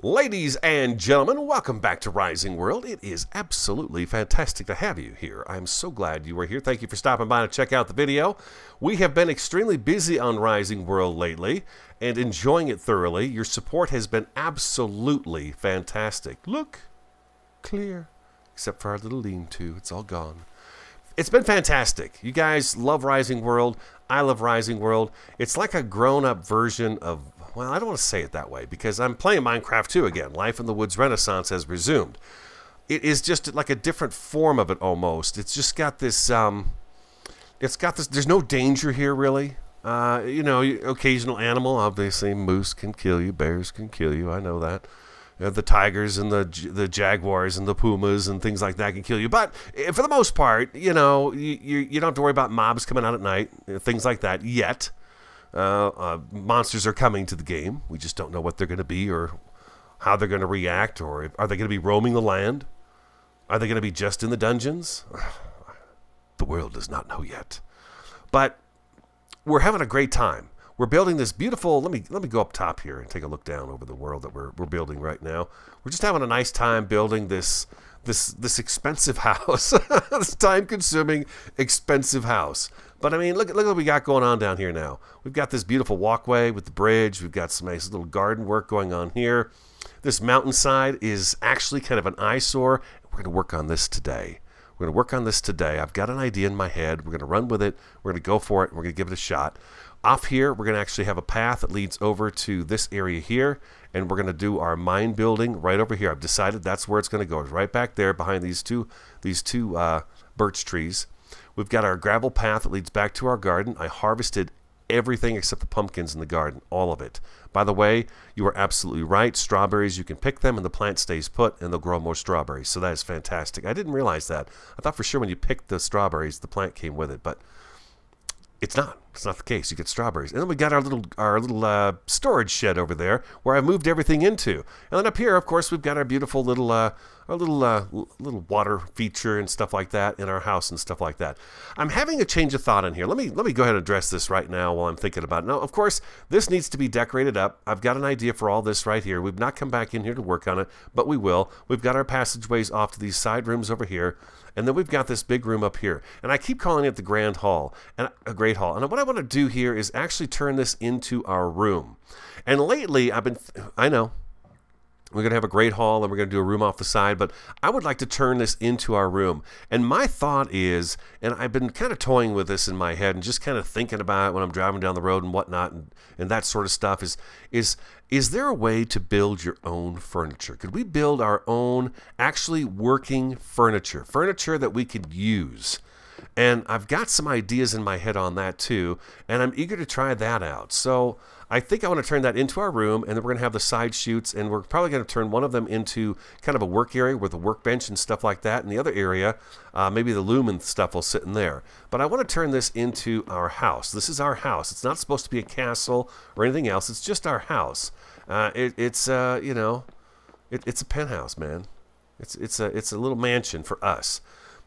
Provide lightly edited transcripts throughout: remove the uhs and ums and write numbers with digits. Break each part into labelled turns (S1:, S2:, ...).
S1: Ladies and gentlemen, welcome back to Rising World. It is absolutely fantastic to have you here. I'm so glad you are here. Thank you for stopping by to check out the video. We have been extremely busy on Rising World lately and enjoying it thoroughly. Your support has been absolutely fantastic. Look, clear, except for our little lean-to. It's all gone. It's been fantastic. You guys love Rising World. I love Rising World. It's like a grown-up version of, well, I don't want to say it that way because I'm playing Minecraft 2 again. Life in the Woods Renaissance has resumed. It is just like a different form of it almost. It's just got this, there's no danger here really. You know, occasional animal, obviously moose can kill you, bears can kill you, I know that. The tigers and the jaguars and the pumas and things like that can kill you. But for the most part, you know, you don't have to worry about mobs coming out at night, things like that yet. Monsters are coming to the game. We just don't know what they're going to be or how they're going to react, or are they going to be roaming the land? Are they going to be just in the dungeons? The world does not know yet. But we're having a great time. We're building this beautiful, let me go up top here and take a look down over the world that we're building right now. We're just having a nice time building this expensive house. This time-consuming, expensive house. But I mean, look what we got going on down here now. We've got this beautiful walkway with the bridge. We've got some nice little garden work going on here. This mountainside is actually kind of an eyesore. We're going to work on this today. We're going to work on this today. I've got an idea in my head. We're going to run with it. We're going to go for it, and we're going to give it a shot. Off here, we're going to actually have a path that leads over to this area here, and we're going to do our mine building right over here. I've decided that's where it's going to go. It's right back there behind these two birch trees. We've got our gravel path that leads back to our garden. I harvested everything except the pumpkins in the garden, all of it. By the way, you are absolutely right. Strawberries, you can pick them and the plant stays put and they'll grow more strawberries. So that is fantastic. I didn't realize that. I thought for sure when you picked the strawberries, the plant came with it, but it's not. It's not the case. You get strawberries. And then we got our little storage shed over there where I moved everything into. And then up here, of course, we've got our beautiful little little water feature and stuff like that in our house and stuff like that. I'm having a change of thought in here. Let me go ahead and address this right now while I'm thinking about it. Now, of course, this needs to be decorated up. I've got an idea for all this right here. We've not come back in here to work on it, but we will. We've got our passageways off to these side rooms over here. And then we've got this big room up here. And I keep calling it the Grand Hall, and a Great Hall. And what I want to do here is actually turn this into our room. And lately, I know, we're going to have a Great Hall and we're going to do a room off the side, but I would like to turn this into our room. And my thought is, and I've been kind of toying with this in my head and just kind of thinking about it when I'm driving down the road and whatnot and that sort of stuff, is there a way to build your own furniture? Could we build our own actually working furniture? Furniture that we could use. And I've got some ideas in my head on that too, and I'm eager to try that out. So I think I want to turn that into our room, and then we're going to have the side chutes, and we're probably going to turn one of them into kind of a work area with a workbench and stuff like that, and the other area, maybe the loom and stuff will sit in there. But I want to turn this into our house. This is our house. It's not supposed to be a castle or anything else. It's just our house. It's you know, it's a penthouse, man. It's a little mansion for us.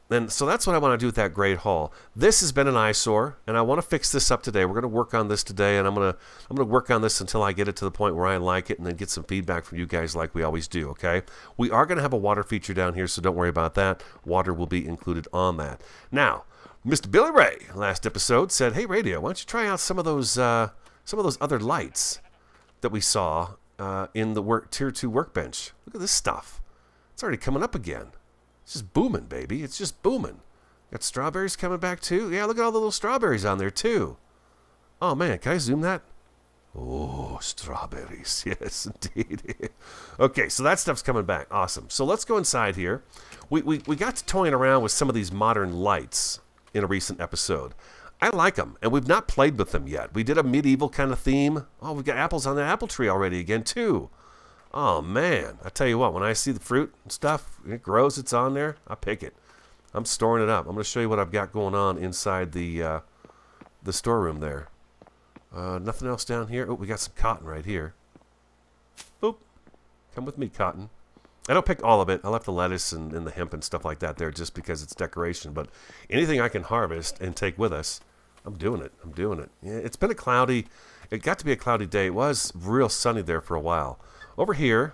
S1: And so that's what I want to do with that Great Hall. This has been an eyesore, and I want to fix this up today. We're going to work on this today, and I'm going to work on this until I get it to the point where I like it, and then get some feedback from you guys like we always do, okay? We are going to have a water feature down here, so don't worry about that. Water will be included on that. Now, Mr. Billy Ray, last episode, said, "Hey, Radio, why don't you try out some of those other lights that we saw in the Tier 2 workbench? Look at this stuff. It's already coming up again. It's just booming, baby. It's just booming. Got strawberries coming back, too. Yeah, look at all the little strawberries on there, too. Oh, man, can I zoom that? Oh, strawberries. Yes, indeed. Okay, so that stuff's coming back. Awesome. So let's go inside here. We got to toying around with some of these modern lights in a recent episode. I like them, and we've not played with them yet. We did a medieval kind of theme. Oh, we've got apples on the apple tree already again, too. Oh, man. I tell you what, when I see the fruit and stuff, it grows, it's on there, I pick it. I'm storing it up. I'm going to show you what I've got going on inside the storeroom there. Nothing else down here. Oh, we got some cotton right here. Boop. Come with me, cotton. I don't pick all of it. I left the lettuce and the hemp and stuff like that there just because it's decoration. But anything I can harvest and take with us, I'm doing it. I'm doing it. Yeah, it's been a cloudy, it got to be a cloudy day. It was real sunny there for a while. Over here,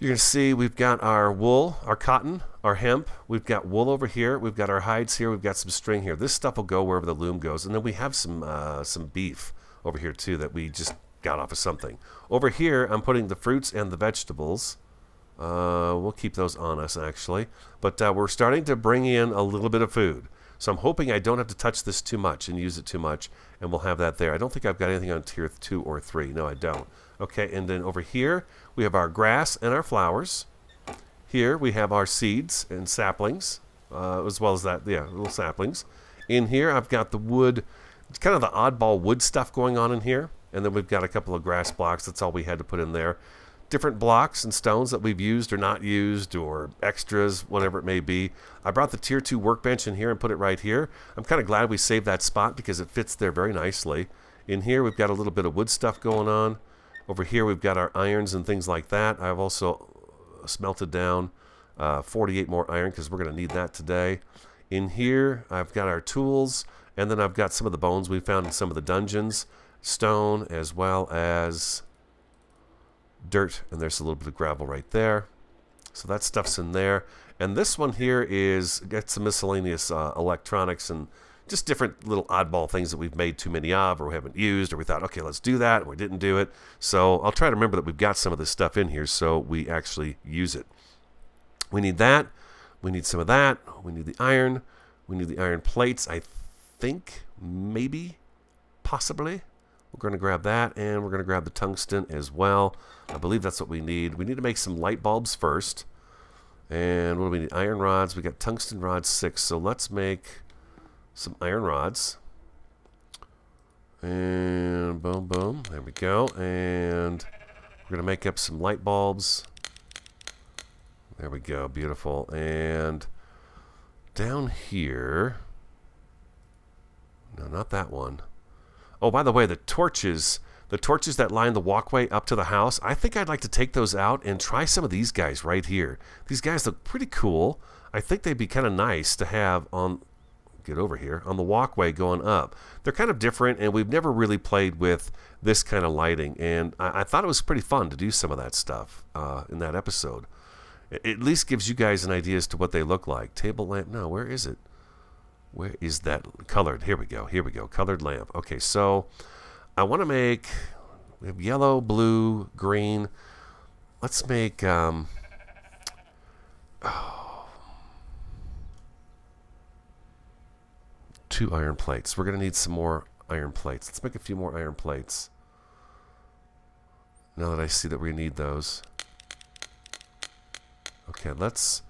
S1: You're going to see we've got our wool, our cotton, our hemp. We've got wool over here. We've got our hides here. We've got some string here. This stuff will go wherever the loom goes. And then we have some beef over here too that we just got off of something. Over here, I'm putting the fruits and the vegetables. We'll keep those on us actually. But we're starting to bring in a little bit of food. So I'm hoping I don't have to touch this too much and use it too much. And we'll have that there. I don't think I've got anything on tier 2 or 3. No, I don't. Okay, and then over here, we have our grass and our flowers. Here, we have our seeds and saplings, as well as that, yeah, little saplings. In here, I've got the wood, it's kind of the oddball wood stuff going on in here. And then we've got a couple of grass blocks. That's all we had to put in there. Different blocks and stones that we've used or not used, or extras, whatever it may be. I brought the tier 2 workbench in here and put it right here. I'm kind of glad we saved that spot because it fits there very nicely. In here, we've got a little bit of wood stuff going on. Over here, we've got our irons and things like that. I've also smelted down 48 more iron because we're going to need that today. In here, I've got our tools, and then I've got some of the bones we found in some of the dungeons, stone, as well as dirt, and there's a little bit of gravel right there. So that stuff's in there. And this one here is got some miscellaneous electronics and just different little oddball things that we've made too many of, or we haven't used, or we thought, okay, let's do that, and we didn't do it. So I'll try to remember that we've got some of this stuff in here so we actually use it. We need that. We need some of that. We need the iron. We need the iron plates, I think, maybe, possibly. We're going to grab that, and we're going to grab the tungsten as well. I believe that's what we need. We need to make some light bulbs first. And what do we need? Iron rods. We got tungsten rods 6, so let's make some iron rods, and boom, boom, there we go. And we're gonna make up some light bulbs. There we go, beautiful. And down here, no, not that one. Oh, by the way, the torches that line the walkway up to the house, I think I'd like to take those out and try some of these guys right here. These guys look pretty cool. I think they'd be kind of nice to have on, get over here, on the walkway going up. They're kind of different, and we've never really played with this kind of lighting, and I thought it was pretty fun to do some of that stuff in that episode. It at least gives you guys an idea as to what they look like. Table lamp, no, where is it? Where is that? Colored, here we go, colored lamp. Okay, so I want to make, we have yellow, blue, green. Let's make, 2 iron plates. We're going to need some more iron plates. Let's make a few more iron plates. Now that I see that we need those. Okay, let's...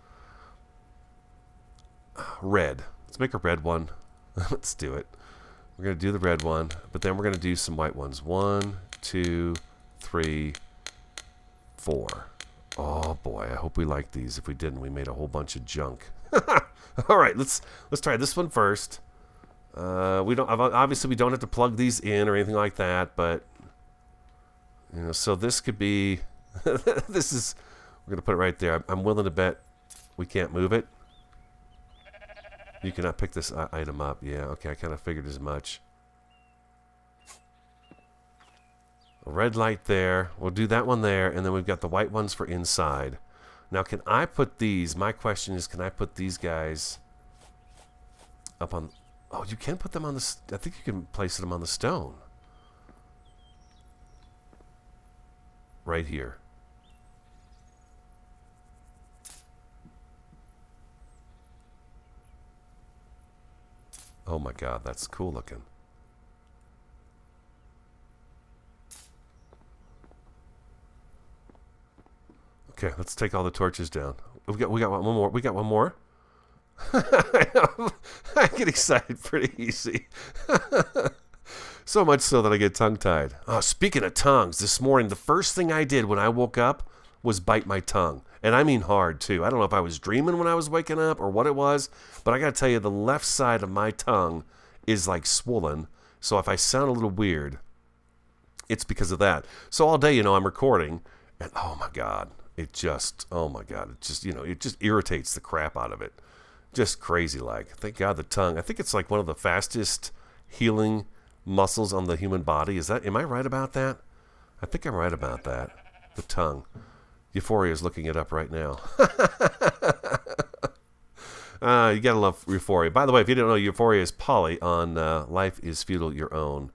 S1: red. Let's make a red one. Let's do it. We're going to do the red one, but then we're going to do some white ones. 1, 2, 3, 4. Oh boy, I hope we like these. If we didn't, we made a whole bunch of junk. All right, let's try this one first. We don't obviously we don't have to plug these in or anything like that, but you know, so this could be this is, we're gonna put it right there. I'm willing to bet we can't move it. You cannot pick this item up. Yeah, okay, I kind of figured as much. A red light there. We'll do that one there, and then we've got the white ones for inside. Now, can I put these? My question is, can I put these guys up on... Oh, you can put them on the... I think you can place them on the stone. Right here. Oh my god, that's cool looking. Okay, let's take all the torches down. We got one more. We got one more. I get excited pretty easy. So much so that I get tongue-tied. Oh, speaking of tongues, this morning the first thing I did when I woke up was bite my tongue. And I mean hard, too. I don't know if I was dreaming when I was waking up or what it was, but I got to tell you, the left side of my tongue is like swollen. So if I sound a little weird, it's because of that. So all day, you know, I'm recording, and oh my God, it just, oh my God, it just, you know, it just irritates the crap out of it. Just crazy like. Thank God the tongue. I think it's like one of the fastest healing muscles on the human body. Is that, am I right about that? I think I'm right about that. The tongue. Euphoria is looking it up right now. You gotta love Euphoria. By the way, if you didn't know, Euphoria is Polly on Life is Futile, Your Own.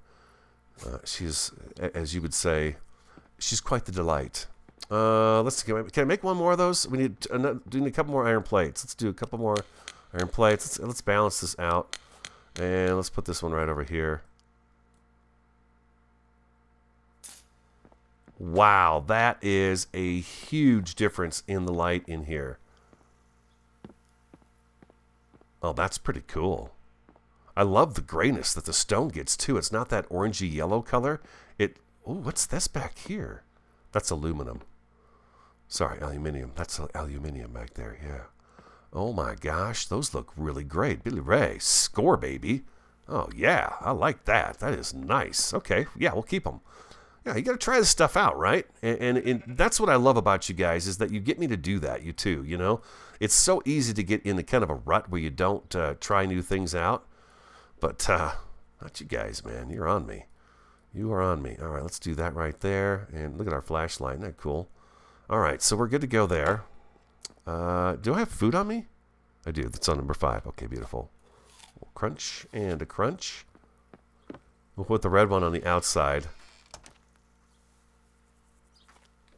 S1: She's, as you would say, she's quite the delight. Let's see, can I make one more of those? We need a couple more iron plates. Let's do a couple more iron plates. Let's balance this out, and let's put this one right over here. Wow, that is a huge difference in the light in here. Oh, that's pretty cool. I love the grayness that the stone gets too. It's not that orangey yellow color. Oh, what's this back here? That's aluminum. Sorry, aluminium. That's aluminium back there, yeah. Oh my gosh, those look really great. Billy Ray, score, baby. Oh yeah, I like that. That is nice. Okay, yeah, we'll keep them. Yeah, you got to try this stuff out, right? And that's what I love about you guys, is that you get me to do that, you too, you know? It's so easy to get in the kind of a rut where you don't try new things out. But not you guys, man. You're on me. You are on me. All right, let's do that right there. And look at our flashlight. Isn't that cool? All right, so we're good to go there. Do I have food on me? I do. That's on number 5. Okay, beautiful. A crunch and a crunch. We'll put the red one on the outside.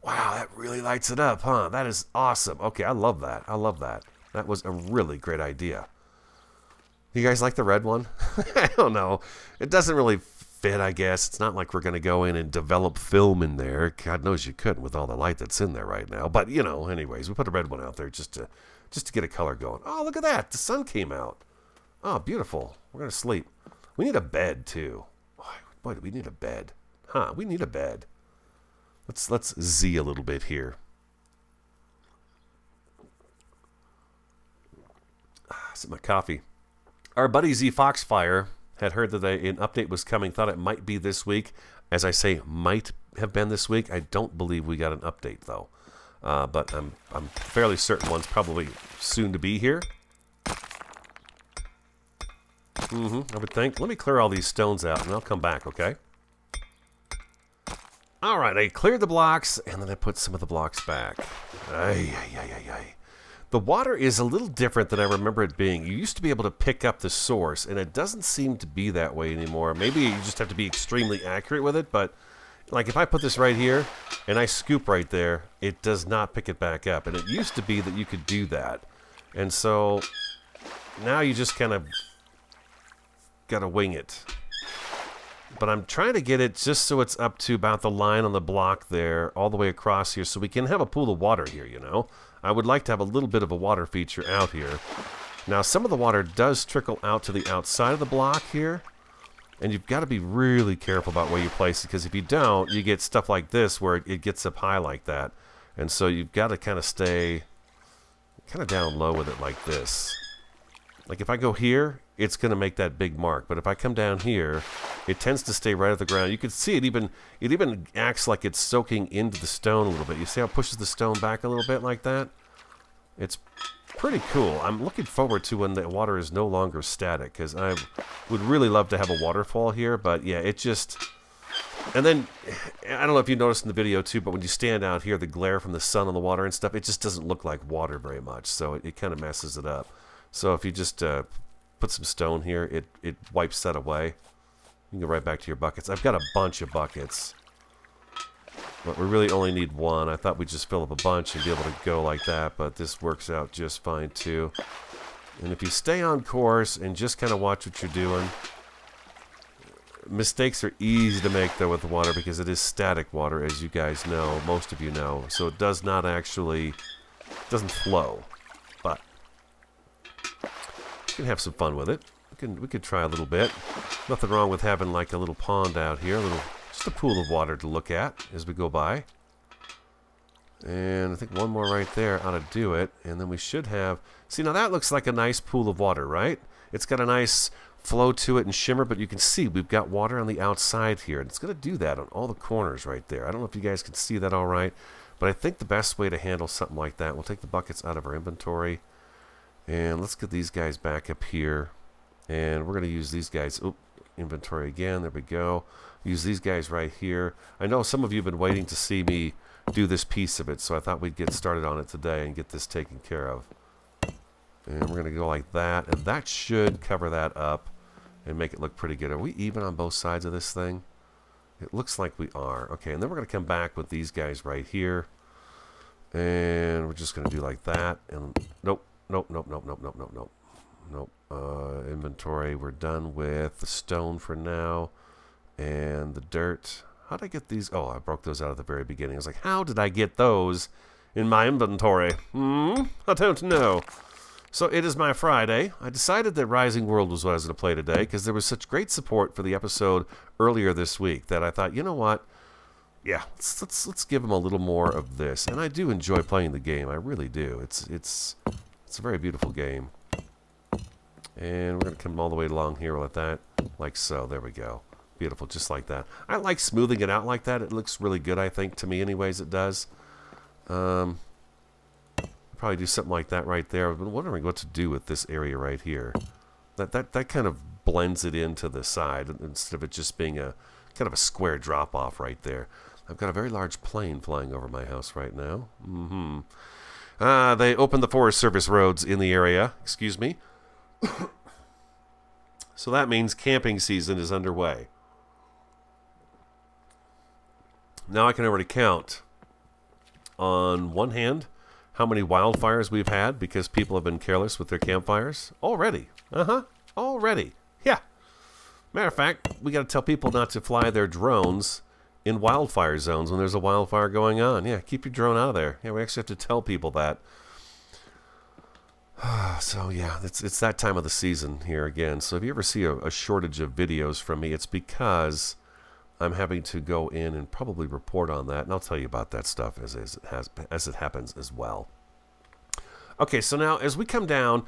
S1: Wow, that really lights it up, huh? That is awesome. Okay, I love that. I love that. That was a really great idea. You guys like the red one? I don't know. It doesn't really fit, I guess. It's not like we're going to go in and develop film in there. God knows you couldn't with all the light that's in there right now. But, you know, anyways, we put a red one out there just to get a color going. Oh, look at that. The sun came out. Oh, beautiful. We're going to sleep. We need a bed, too. Oh, boy, do we need a bed. Huh, we need a bed. Let's Z a little bit here. Sip my coffee. Our buddy Z Foxfire had heard that an update was coming. Thought it might be this week. As I say, might have been this week. I don't believe we got an update though. But I'm fairly certain one's probably soon to be here. I would think. Let me clear all these stones out, and I'll come back. Okay. All right, I cleared the blocks, and then I put some of the blocks back. The water is a little different than I remember it being. You used to be able to pick up the source, and it doesn't seem to be that way anymore. Maybe you just have to be extremely accurate with it, but like if I put this right here, and I scoop right there, it does not pick it back up. And it used to be that you could do that. And so now you just kind of got to wing it. But I'm trying to get it just so it's up to about the line on the block there, all the way across here, so we can have a pool of water here, you know? I would like to have a little bit of a water feature out here. Now, some of the water does trickle out to the outside of the block here, and you've got to be really careful about where you place it, because if you don't, you get stuff like this where it gets up high like that. And so you've got to kind of stay kind of down low with it like this. Like if I go here, it's going to make that big mark. But if I come down here, it tends to stay right at the ground. You can see it even acts like it's soaking into the stone a little bit. You see how it pushes the stone back a little bit like that? It's pretty cool. I'm looking forward to when the water is no longer static, because I would really love to have a waterfall here. But yeah, it just... And then, I don't know if you noticed in the video too, but when you stand out here, the glare from the sun on the water and stuff, it just doesn't look like water very much. So it kind of messes it up. So if you just put some stone here, it wipes that away. You can go right back to your buckets. I've got a bunch of buckets, but we really only need one. I thought we'd just fill up a bunch and be able to go like that, but this works out just fine too. And if you stay on course and just kind of watch what you're doing, mistakes are easy to make though with the water, because it is static water, as you guys know, most of you know. So it does not actually, it doesn't flow, but we can have some fun with it. We could try a little bit. Nothing wrong with having like a little pond out here, just a pool of water to look at as we go by. And I think one more right there ought to do it. And then we should have... See, now that looks like a nice pool of water, right? It's got a nice flow to it and shimmer, but you can see we've got water on the outside here. And it's going to do that on all the corners right there. I don't know if you guys can see that all right, but I think the best way to handle something like that, we'll take the buckets out of our inventory. And let's get these guys back up here. And we're going to use these guys. Oop, inventory again. There we go. Use these guys right here. I know some of you have been waiting to see me do this piece of it, so I thought we'd get started on it today and get this taken care of. And we're going to go like that, and that should cover that up and make it look pretty good. Are we even on both sides of this thing? It looks like we are. Okay, and then we're going to come back with these guys right here. And we're just going to do like that. And nope, nope, nope, nope, nope, nope, nope, nope. Nope. Inventory, we're done with the stone for now. And the dirt. How did I get these? Oh, I broke those out at the very beginning. I was like, how did I get those in my inventory? I don't know. So it is my Friday. I decided that Rising World was what I was going to play today because there was such great support for the episode earlier this week that I thought, you know what? Yeah, let's give them a little more of this. And I do enjoy playing the game. I really do. It's a very beautiful game. And we're going to come all the way along here with that, like so. There we go. Beautiful, just like that. I like smoothing it out like that. It looks really good, I think. To me, anyways, it does. Probably do something like that right there. I've been wondering what to do with this area right here. That kind of blends it into the side instead of it just being a kind of a square drop-off right there. I've got a very large plane flying over my house right now. They opened the Forest Service roads in the area. Excuse me. So that means camping season is underway. Now I can already count on one hand how many wildfires we've had because people have been careless with their campfires. Already. Already. Yeah. Matter of fact, we got to tell people not to fly their drones in wildfire zones when there's a wildfire going on. Yeah, keep your drone out of there. Yeah, we actually have to tell people that. So yeah, it's that time of the season here again. So if you ever see a shortage of videos from me, it's because I'm having to go in and probably report on that, and I'll tell you about that stuff as it happens as well. Okay, so now as we come down,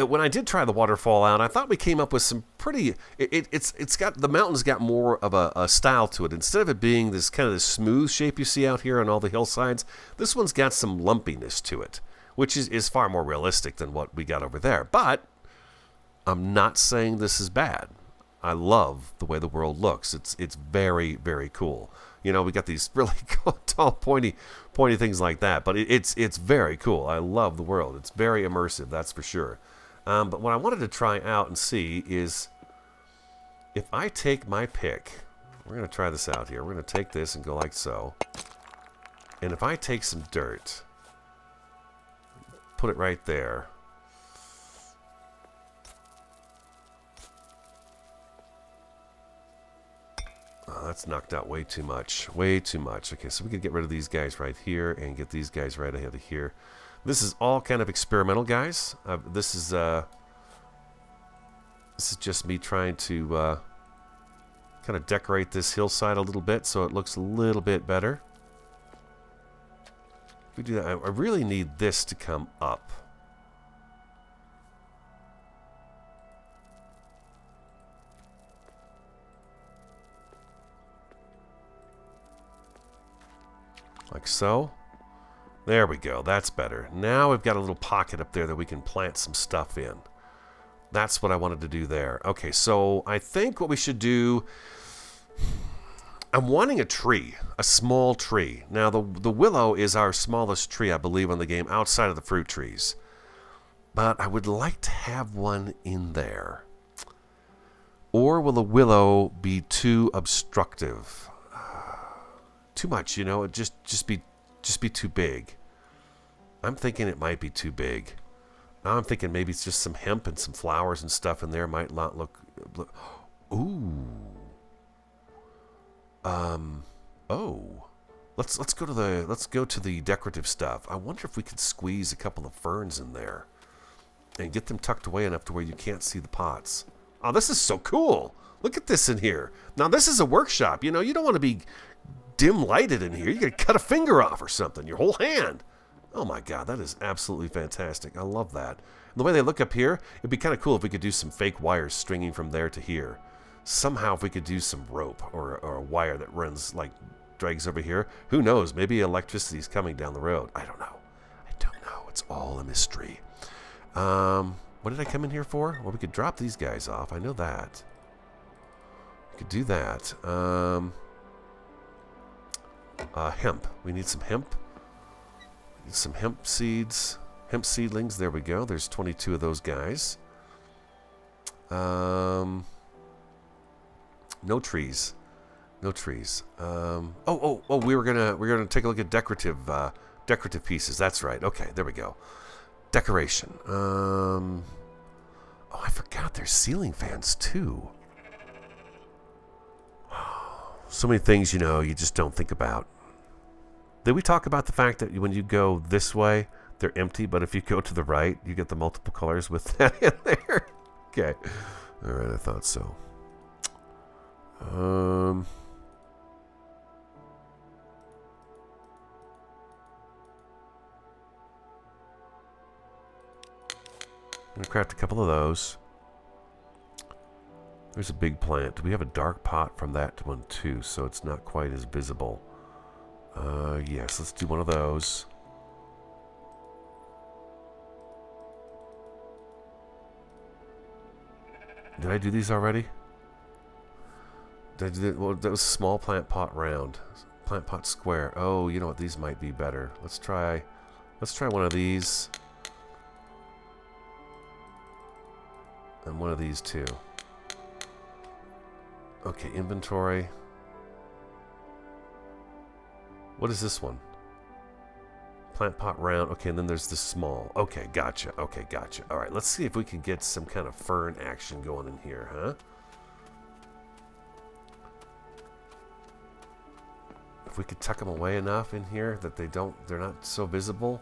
S1: when I did try the waterfall out, I thought we came up with some pretty. It's got the mountain's got more of a style to it. Instead of it being this kind of this smooth shape you see out here on all the hillsides, this one's got some lumpiness to it, which is far more realistic than what we got over there. But I'm not saying this is bad. I love the way the world looks. It's very, very cool. You know, we got these really cool, tall, pointy things like that. But it's very cool. I love the world. It's very immersive, that's for sure. But what I wanted to try out and see is if I take my pick. We're going to try this out here. We're going to take this and go like so. And if I take some dirt, put it right there. Oh, that's knocked out way too much. Way too much. Okay, so we could get rid of these guys right here and get these guys right ahead of here. This is all kind of experimental, guys. This is just me trying to kind of decorate this hillside a little bit so it looks a little bit better. If we do that, I really need this to come up. Like so. There we go. That's better. Now we've got a little pocket up there that we can plant some stuff in. That's what I wanted to do there. Okay, so I think what we should do... I'm wanting a tree. A small tree. Now, the willow is our smallest tree, I believe, on the game, outside of the fruit trees. But I would like to have one in there. Or will the willow be too obstructive? Too much, you know, it just be too big. I'm thinking it might be too big. Now I'm thinking maybe it's just some hemp and some flowers and stuff in there might not look. Ooh. Oh. Let's go to the decorative stuff. I wonder if we could squeeze a couple of ferns in there and get them tucked away enough to where you can't see the pots. Oh, this is so cool. Look at this in here. Now this is a workshop. You know, you don't want to be dim lighted in here. You could cut a finger off or something, your whole hand. Oh my god, that is absolutely fantastic. I love that. And the way they look up here, it'd be kind of cool if we could do some fake wires stringing from there to here. Somehow if we could do some rope or a wire that runs like drags over here. Who knows, maybe electricity is coming down the road. I don't know. It's all a mystery. What did I come in here for? Well, we could drop these guys off. I know that. We could do that. Hemp. We need some hemp. We need some hemp seeds. Hemp seedlings. There we go. There's 22 of those guys. No trees. No trees. We were gonna take a look at decorative pieces. That's right. Okay, there we go. Decoration. Oh, I forgot there's ceiling fans too. So many things, you know, you just don't think about. Did we talk about the fact that when you go this way, they're empty, but if you go to the right, you get the multiple colors with that in there? Okay. All right, I thought so. I'm gonna craft a couple of those. There's a big plant. We have a dark pot from that one too, so it's not quite as visible. Yes, let's do one of those. Did I do these already? Did I do that? Well, that was small plant pot round. Plant pot square. Oh, you know what? These might be better. Let's try one of these. And one of these too. Okay, inventory. What is this one? Plant pot round. Okay, and then there's the small. Okay, gotcha. Okay, gotcha. All right, let's see if we can get some kind of fern action going in here, huh? If we could tuck them away enough in here that they're not so visible.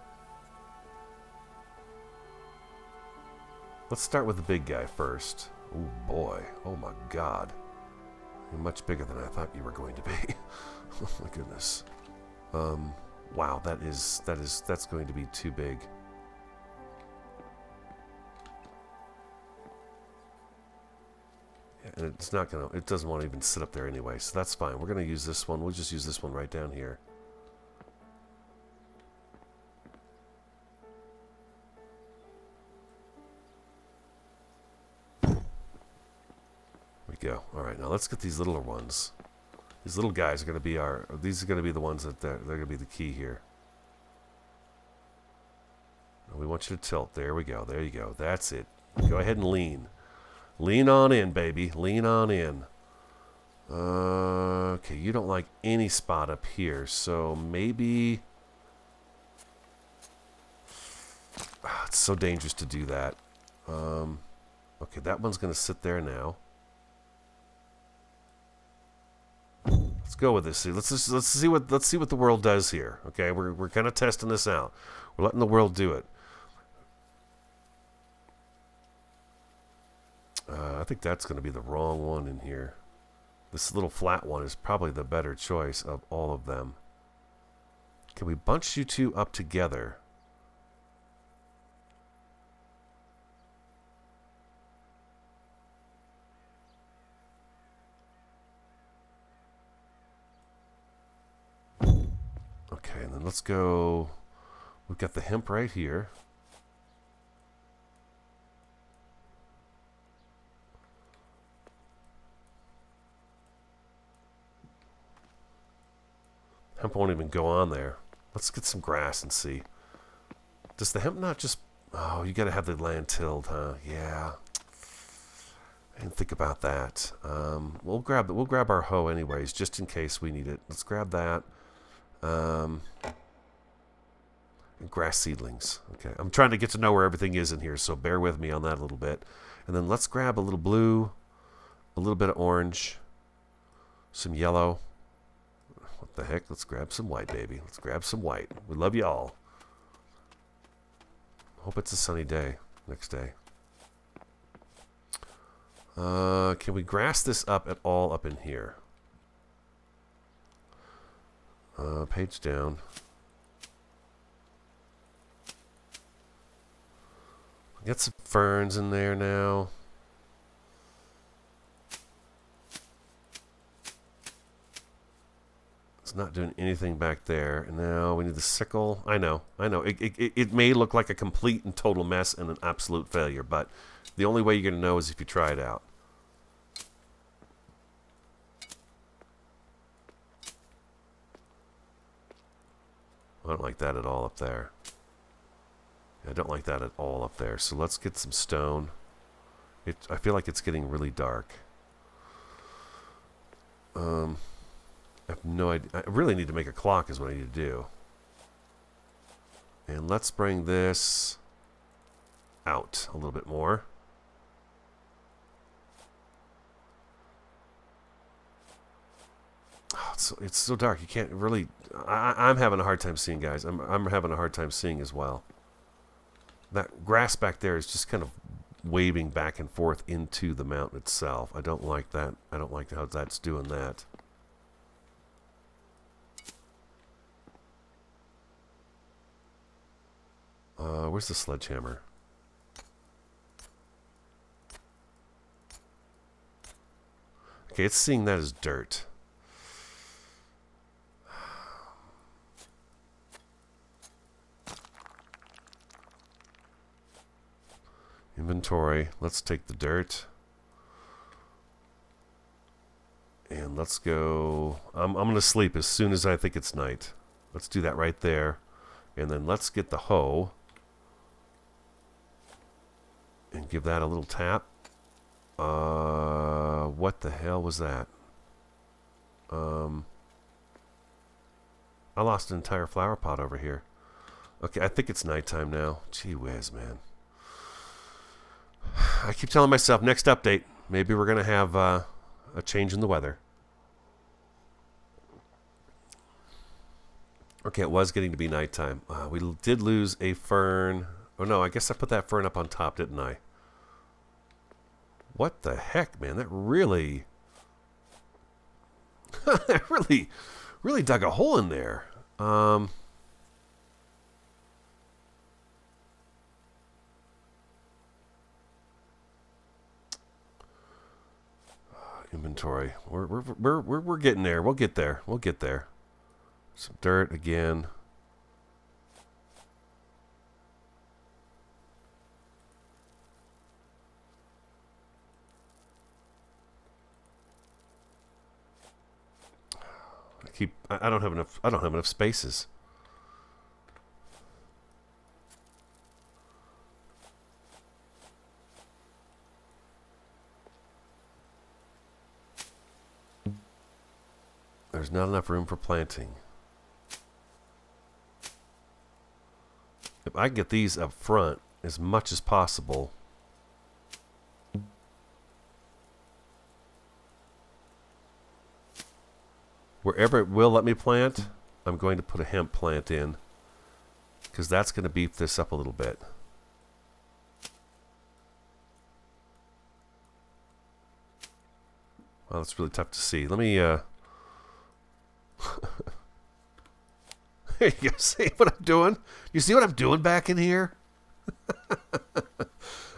S1: Let's start with the big guy first. Oh boy. Oh my God. You're much bigger than I thought you were going to be. Oh my goodness. Wow, that's going to be too big. Yeah, and it's not gonna. It doesn't want to even sit up there anyway, so that's fine. We're gonna use this one. We'll just use this one right down here. There we go. All right, now let's get these littler ones. These little guys are going to be these are going to be the ones that they're going to be the key here. We want you to tilt. There we go. There you go. That's it. Go ahead and lean. Lean on in, baby. Lean on in. Okay, you don't like any spot up here, so maybe... it's so dangerous to do that. Okay, that one's going to sit there now. Let's go with this. Let's see what the world does here. Okay, we're kind of testing this out. We're letting the world do it. I think that's going to be the wrong one in here. This little flat one is probably the better choice of all of them. Can we bunch you two up together? Okay, and then let's go. We've got the hemp right here. Hemp won't even go on there. Let's get some grass and see. Does the hemp not just... Oh, you gotta have the land tilled, huh? Yeah. I didn't think about that. We'll grab our hoe anyways, just in case we need it. Let's grab that. And grass seedlings. Okay, I'm trying to get to know where everything is in here, so bear with me on that a little bit. And then let's grab a little blue, a little bit of orange, some yellow. What the heck? Let's grab some white, baby. Let's grab some white. We love you all. Hope it's a sunny day next day. Can we grass this up at all up in here? Page down. Get some ferns in there now. It's not doing anything back there. And now we need the sickle. I know. It may look like a complete and total mess and an absolute failure, but the only way you're going to know is if you try it out. I don't like that at all up there. I don't like that at all up there. So let's get some stone. I feel like it's getting really dark. I have no idea. I really need to make a clock is what I need to do. And let's bring this out a little bit more. Oh, it's so dark. You can't really... I'm having a hard time seeing, guys. I'm having a hard time seeing as well. That grass back there is just kind of waving back and forth into the mountain itself. I don't like that. I don't like how that's doing that. Where's the sledgehammer? Okay, it's seeing that as dirt. Inventory. Let's take the dirt. And let's go... I'm going to sleep as soon as I think it's night. Let's do that right there. And then let's get the hoe. And give that a little tap. What the hell was that? I lost an entire flower pot over here. Okay, I think it's nighttime now. Gee whiz, man. I keep telling myself, next update, maybe we're going to have a change in the weather. Okay, it was getting to be nighttime. We did lose a fern. Oh no, I guess I put that fern up on top, didn't I? What the heck, man? That really... that really dug a hole in there. Inventory. We're getting there. We'll get there. We'll get there. Some dirt again. I don't have enough spaces. There's not enough room for planting. If I can get these up front as much as possible. Wherever it will let me plant, I'm going to put a hemp plant in. Because that's going to beef this up a little bit. Well, that's really tough to see. Let me... There you go. See what I'm doing? You see what I'm doing back in here?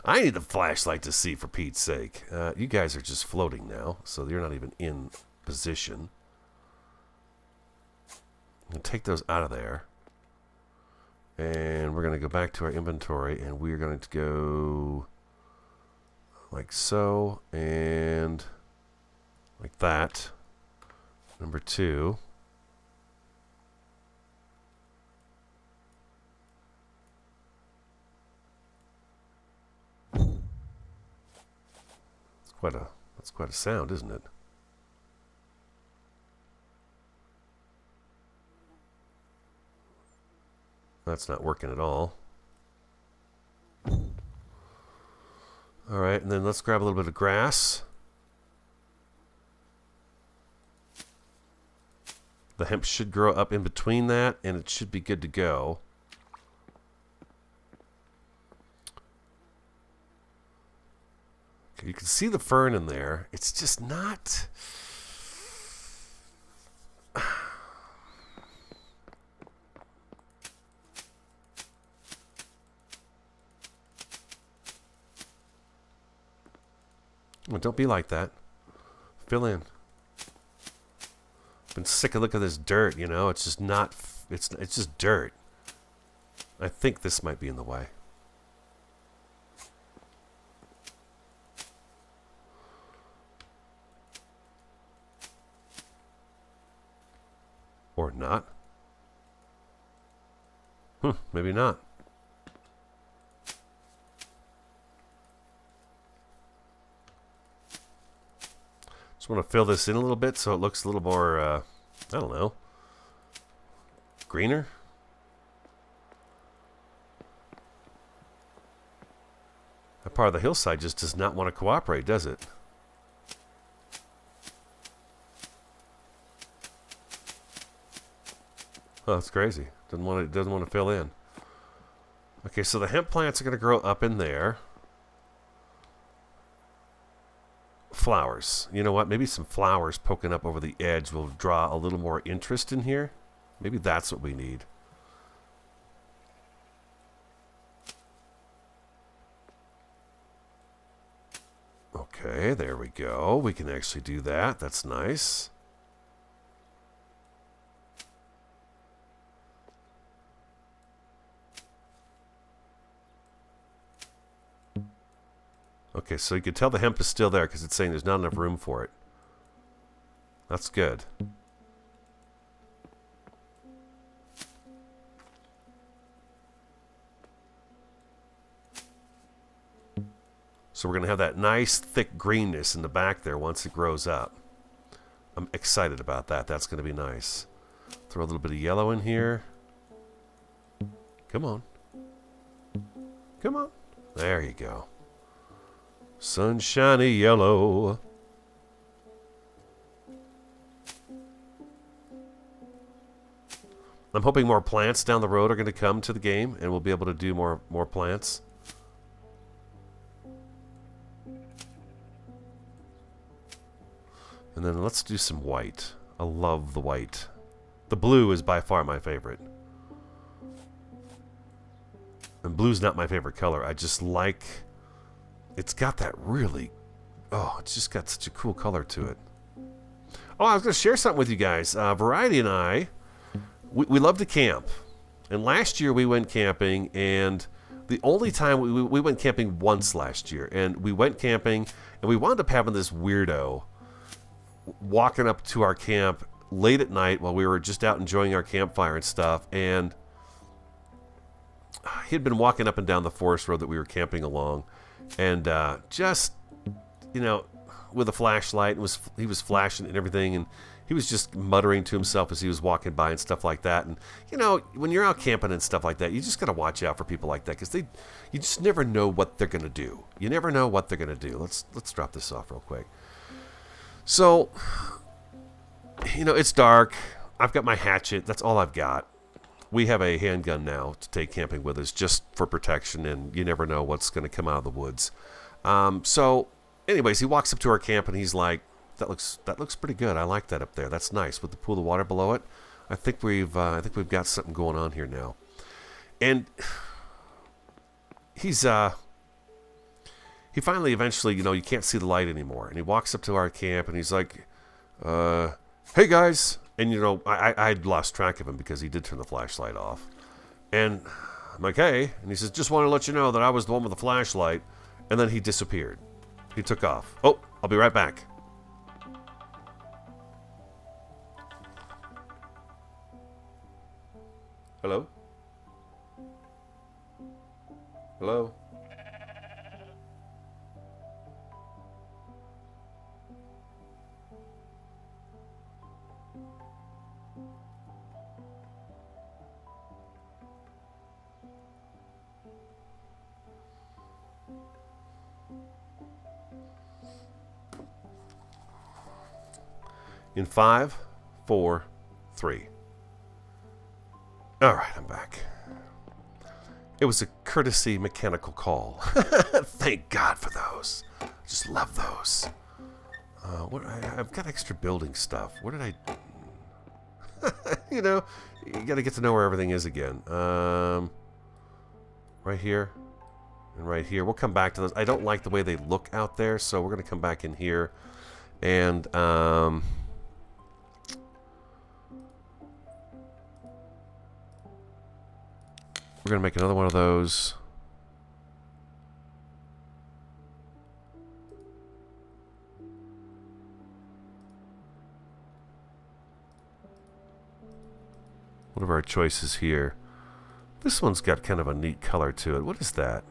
S1: I need a flashlight to see, for Pete's sake. You guys are just floating now, so you're not even in position. I'm going to take those out of there. And we're going to go back to our inventory, and we're going to go like so, and like that. Number 2. That's quite a sound, isn't it? That's not working at all. Alright, and then let's grab a little bit of grass. The hemp should grow up in between that, and it should be good to go. Okay, you can see the fern in there. It's just not... Well, don't be like that. Fill in. I've been sick of looking at this dirt, you know. It's just not... It's just dirt. I think this might be in the way. Or not. Maybe not. Just want to fill this in a little bit so it looks a little more, I don't know, greener. That part of the hillside just does not want to cooperate, does it? Oh, that's crazy. Doesn't want to fill in. Okay, so the hemp plants are going to grow up in there. Flowers. You know what? Maybe some flowers poking up over the edge will draw a little more interest in here. Maybe that's what we need. Okay, there we go. We can actually do that. That's nice. Okay, so you can tell the hemp is still there because it's saying there's not enough room for it. That's good. So we're going to have that nice thick greenness in the back there once it grows up. I'm excited about that. That's going to be nice. Throw a little bit of yellow in here. Come on. Come on. There you go. Sunshiny yellow. I'm hoping more plants down the road are going to come to the game and we'll be able to do more plants. And then let's do some white. I love the white. The blue is by far my favorite. And blue's not my favorite color. I just like... It's got that really... Oh, it's just got such a cool color to it. Oh, I was going to share something with you guys. Variety and I, we love to camp. And last year we went camping, and the only time... We went camping once last year. And we went camping, and we wound up having this weirdo walking up to our camp late at night while we were just out enjoying our campfire and stuff, and he had been walking up and down the forest road that we were camping along, and just, you know, with a flashlight, and he was flashing and everything, and he was just muttering to himself as he was walking by and stuff like that. And you know, when you're out camping and stuff like that, you just gotta watch out for people like that, because you just never know what they're gonna do. You never know what they're gonna do. Let's drop this off real quick. So, you know, it's dark. I've got my hatchet. That's all I've got. We have a handgun now to take camping with us just for protection, and you never know what's going to come out of the woods. So, anyways, he walks up to our camp, and he's like, that looks pretty good. I like that up there. That's nice with the pool of water below it. I think we've got something going on here now. And he finally, eventually, you know, you can't see the light anymore. And he walks up to our camp, and he's like, hey, guys. And, you know, I'd lost track of him because he did turn the flashlight off. And I'm like, hey. And he says, just want to let you know that I was the one with the flashlight. And then he disappeared. He took off. Oh, I'll be right back. Hello? Hello? In 5, 4, 3. All right, I'm back. It was a courtesy mechanical call. Thank God for those. I just love those. I've got extra building stuff. What did I... you know, you got to get to know where everything is again. Right here and right here. We'll come back to those. I don't like the way they look out there, so we're going to come back in here. And... we're going to make another one of those. What are our choices here? This one's got kind of a neat color to it. What is that?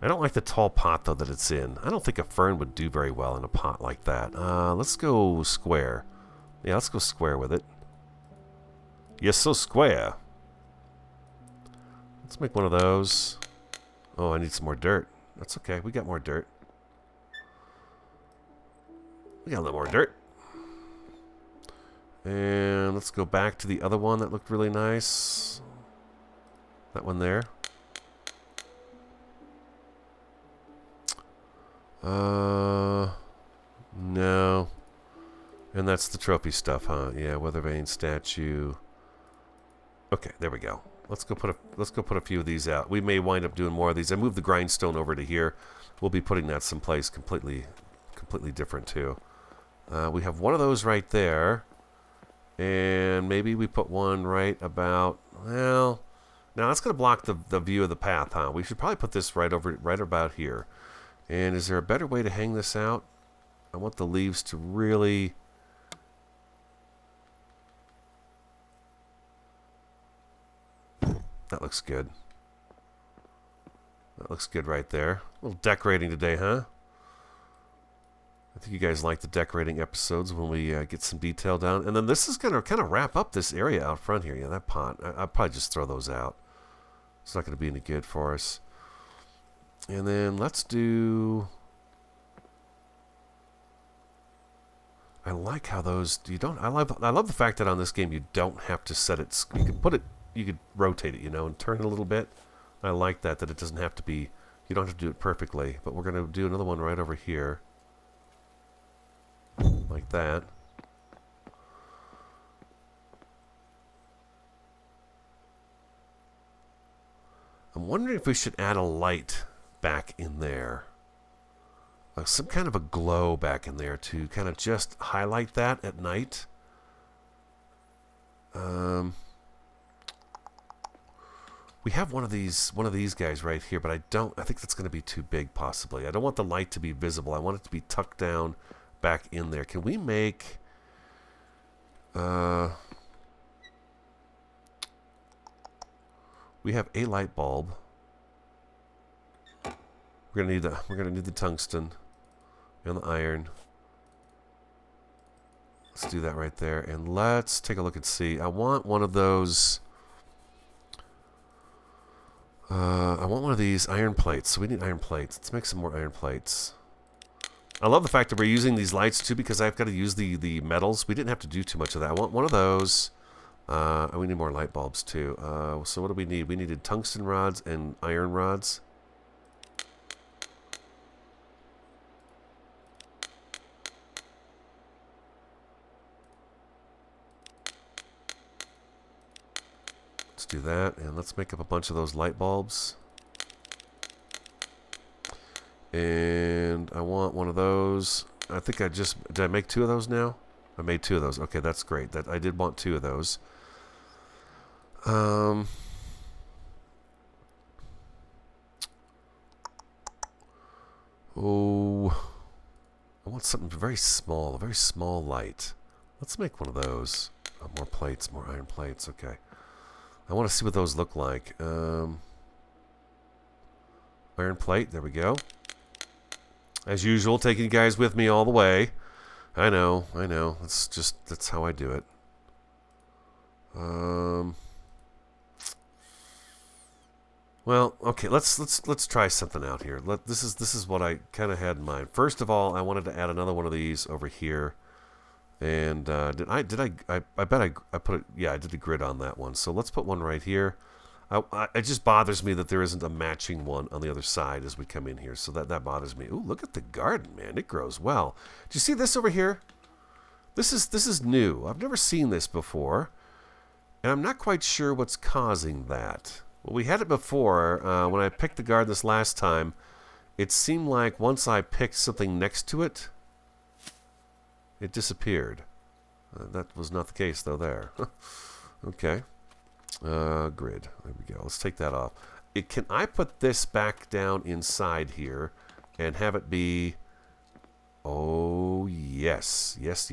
S1: I don't like the tall pot, though, that it's in. I don't think a fern would do very well in a pot like that. Let's go square. Yeah, let's go square with it. Yes, so square. Let's make one of those. Oh, I need some more dirt. That's okay. We got more dirt. We got a little more dirt. And let's go back to the other one that looked really nice. That one there. No. And that's the trophy stuff, huh? Yeah, weather vane statue. Okay, there we go. Let's go put a few of these out. We may wind up doing more of these. I moved the grindstone over to here. We'll be putting that someplace completely different too. We have one of those right there, and maybe we put one right about. Well, now that's going to block the view of the path, huh? We should probably put this right about here. And is there a better way to hang this out? I want the leaves to really. That looks good. That looks good right there. A little decorating today, huh? I think you guys like the decorating episodes when we get some detail down. And then this is going to kind of wrap up this area out front here. Yeah, that pot. I'll probably just throw those out. It's not going to be any good for us. And then let's do... I like how those... You don't... I love the fact that on this game you don't have to set it... You can put it... You could rotate it, you know, and turn it a little bit. I like that it doesn't have to be... You don't have to do it perfectly. But we're going to do another one right over here. Like that. I'm wondering if we should add a light back in there. Some kind of a glow back in there to kind of just highlight that at night. We have one of these guys right here, but I think that's going to be too big possibly. I don't want the light to be visible. I want it to be tucked down back in there. Can we make we have a light bulb. We're gonna need the tungsten and the iron. Let's do that right there, and let's take a look and see. I want one of those. I want one of these iron plates. So we need iron plates. Let's make some more iron plates. I love the fact that we're using these lights too, because I've got to use the metals. We didn't have to do too much of that. I want one of those. We need more light bulbs too. So what do we need? We needed tungsten rods and iron rods. Let's do that, and let's make up a bunch of those light bulbs. And I want one of those. I think did I make two of those now? I made two of those. Okay, that's great. That I did want two of those. Oh, I want something very small, a very small light. Let's make one of those. Oh, more plates, more iron plates. Okay. I want to see what those look like. Iron plate. There we go. As usual, taking you guys with me all the way. I know. That's how I do it. Well, okay. Let's try something out here. This is what I kind of had in mind. First of all, I wanted to add another one of these over here. And I bet I put it. Yeah, I did a grid on that one. So let's put one right here. It just bothers me that there isn't a matching one on the other side as we come in here. So that bothers me. Ooh, look at the garden, man. It grows well. Do you see this over here? This is new. I've never seen this before, and I'm not quite sure what's causing that. Well, we had it before when I picked the garden this last time. It seemed like once I picked something next to it, it disappeared. That was not the case, though, there. Okay. Grid. There we go. Let's take that off. Can I put this back down inside here and have it be... Oh, yes. Yes.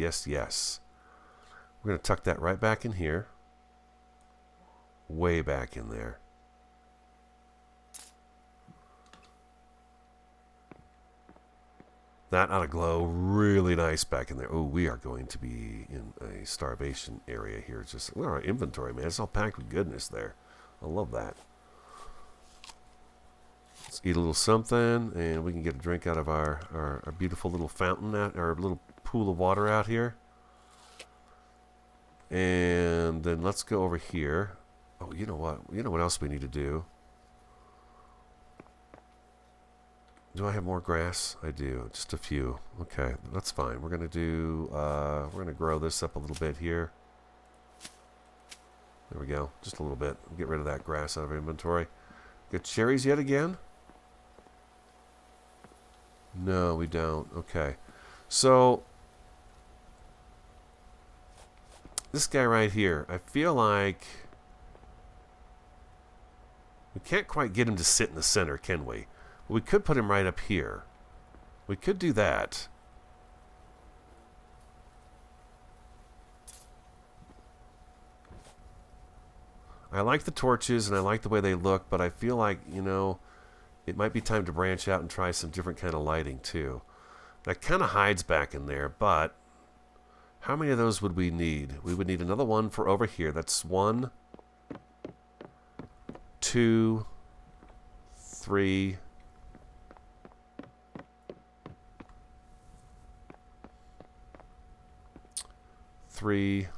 S1: We're going to tuck that right back in here. way back in there. That ought to glow really nice back in there. Oh, we are going to be in a starvation area here. Just look at our inventory, man. It's all packed with goodness there. I love that. Let's eat a little something, and we can get a drink out of our beautiful little fountain, our little pool of water out here. And then let's go over here. Oh, you know what? You know what else we need to do? Do I have more grass? I do. Just a few. Okay, that's fine. We're gonna do. We're gonna grow this up a little bit here. There we go. Just a little bit. Get rid of that grass out of our inventory. Get cherries yet again? No, we don't. Okay. So this guy right here, I feel like we can't quite get him to sit in the center, can we? We could put him right up here. We could do that. I like the torches and I like the way they look, but I feel like, you know, it might be time to branch out and try some different kind of lighting too. That kind of hides back in there, but how many of those would we need? We would need another one for over here. That's 1, 2, 3, 3.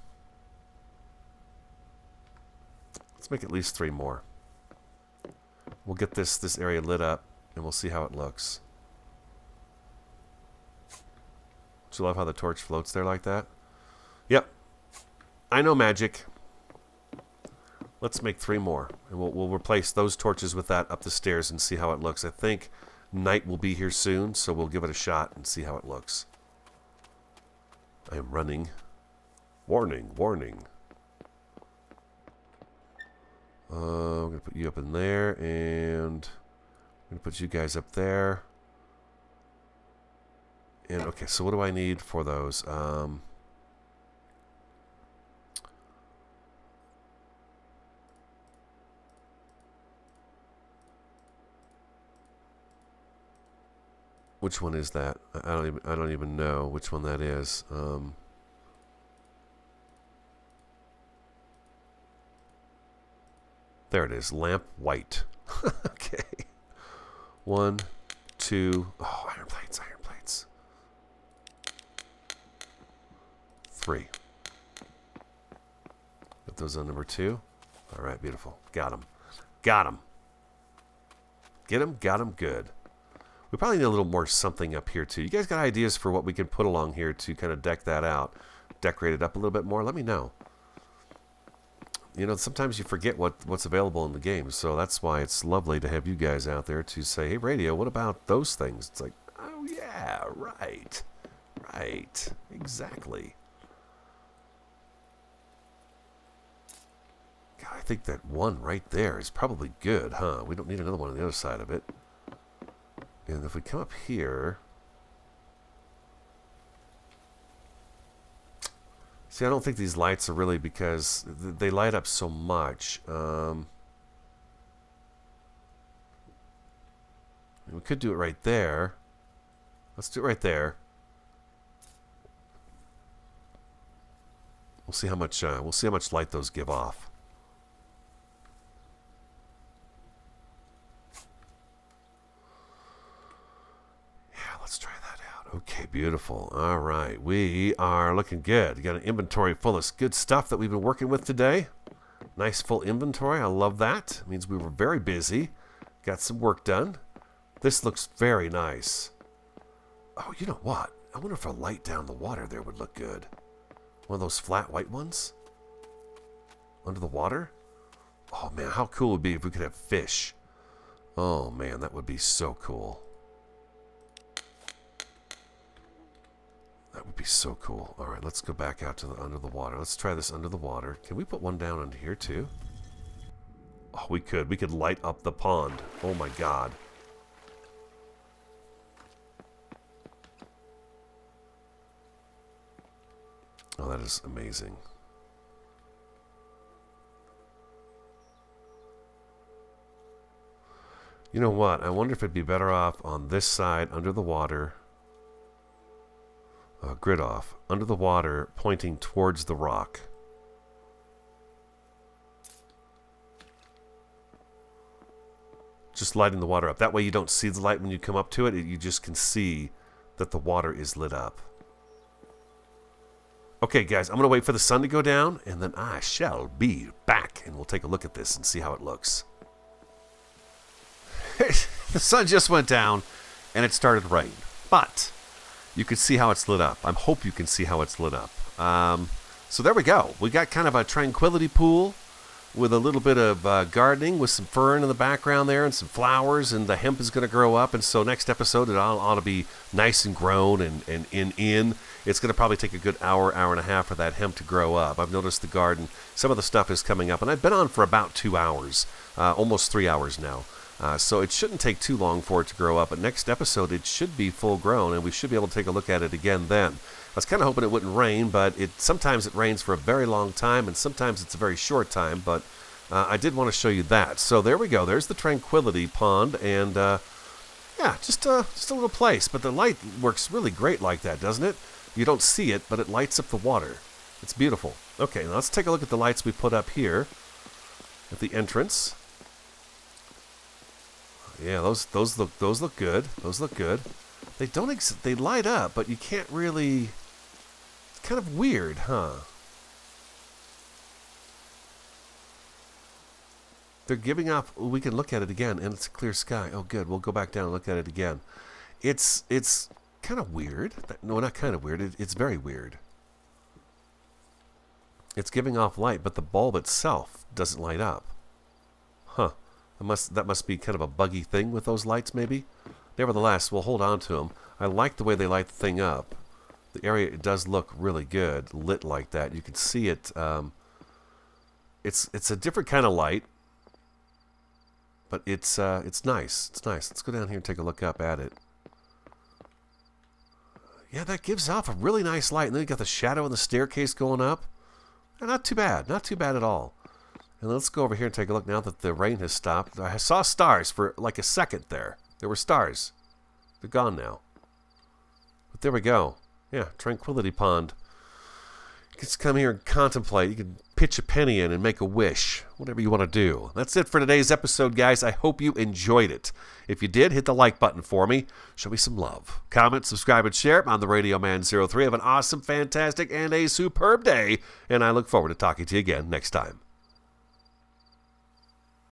S1: Let's make at least 3 more. We'll get this area lit up, and we'll see how it looks. Do you love how the torch floats there like that? Yep. I know magic. Let's make 3 more, and we'll replace those torches with that up the stairs and see how it looks. I think night will be here soon, so we'll give it a shot and see how it looks. I am running. Warning, warning. I'm going to put you up in there, and I'm going to put you guys up there. And, okay, so what do I need for those? Which one is that? I don't even know which one that is. There it is, lamp white. Okay. 1, 2. Oh, iron plates, iron plates. 3. Put those on number 2. All right, beautiful. Got them. Got them. Get them, got them, good. We probably need a little more something up here too. You guys got ideas for what we can put along here to kind of deck that out, decorate it up a little bit more? Let me know. You know, sometimes you forget what's available in the game, so that's why it's lovely to have you guys out there to say, hey, Radio, what about those things? It's like, oh, yeah, right. Right. Exactly. God, I think that one right there is probably good, huh? We don't need another one on the other side of it. And if we come up here... See, I don't think these lights are really because they light up so much. We could do it right there. Let's do it right there. We'll see how much light those give off. Let's try that out. Okay, beautiful. All right, we are looking good. Got an inventory full of good stuff that we've been working with today. Nice full inventory. I love that. It means we were very busy. Got some work done. This looks very nice. Oh, you know what? I wonder if a light down the water there would look good. One of those flat white ones? Under the water? Oh, man, how cool would it be if we could have fish? Oh, man, that would be so cool. That would be so cool. All right, let's go back out to the under the water. Let's try this under the water. Can we put one down under here too? Oh, we could. We could light up the pond. Oh my God. Oh, that is amazing. You know what? I wonder if it'd be better off on this side, under the water. Grid off. Under the water, pointing towards the rock. Just lighting the water up. That way you don't see the light when you come up to it. You just can see that the water is lit up. Okay, guys, I'm going to wait for the sun to go down, and then I shall be back, and we'll take a look at this and see how it looks. The sun just went down, and it started raining, but you can see how it's lit up. I hope you can see how it's lit up. So there we go. We got kind of a tranquility pool with a little bit of gardening with some fern in the background there and some flowers, and the hemp is going to grow up. And so next episode it ought to be nice and grown and in. It's going to probably take a good hour, hour and a half for that hemp to grow up. I've noticed the garden, some of the stuff is coming up, and I've been on for about 2 hours, almost 3 hours now. So it shouldn't take too long for it to grow up, but next episode it should be full grown, and we should be able to take a look at it again then. I was kind of hoping it wouldn't rain, but sometimes it rains for a very long time, and sometimes it's a very short time, but I did want to show you that. So there we go. There's the Tranquility Pond, and yeah, just a little place, but the light works really great like that, doesn't it? You don't see it, but it lights up the water. It's beautiful. Okay, now let's take a look at the lights we put up here at the entrance. Yeah, those look good. Those look good. They they light up, but you can't really. It's kind of weird, huh? They're giving off. We can look at it again, and it's a clear sky. Oh, good. We'll go back down and look at it again. It's kind of weird. No, not kind of weird. It's very weird. It's giving off light, but the bulb itself doesn't light up. Huh. That must be kind of a buggy thing with those lights, maybe. Nevertheless, we'll hold on to them. I like the way they light the thing up. The area, it does look really good, lit like that. You can see it. It's a different kind of light, but it's nice. It's nice. Let's go down here and take a look up at it. Yeah, that gives off a really nice light. And then you got the shadow and the staircase going up. And not too bad. Not too bad at all. And let's go over here and take a look now that the rain has stopped. I saw stars for like a second there. There were stars. They're gone now. But there we go. Yeah, Tranquility Pond. You can just come here and contemplate. You can pitch a penny in and make a wish. Whatever you want to do. That's it for today's episode, guys. I hope you enjoyed it. If you did, hit the like button for me. Show me some love. Comment, subscribe, and share. I'm the Radio Man 03. Have an awesome, fantastic, and a superb day. And I look forward to talking to you again next time.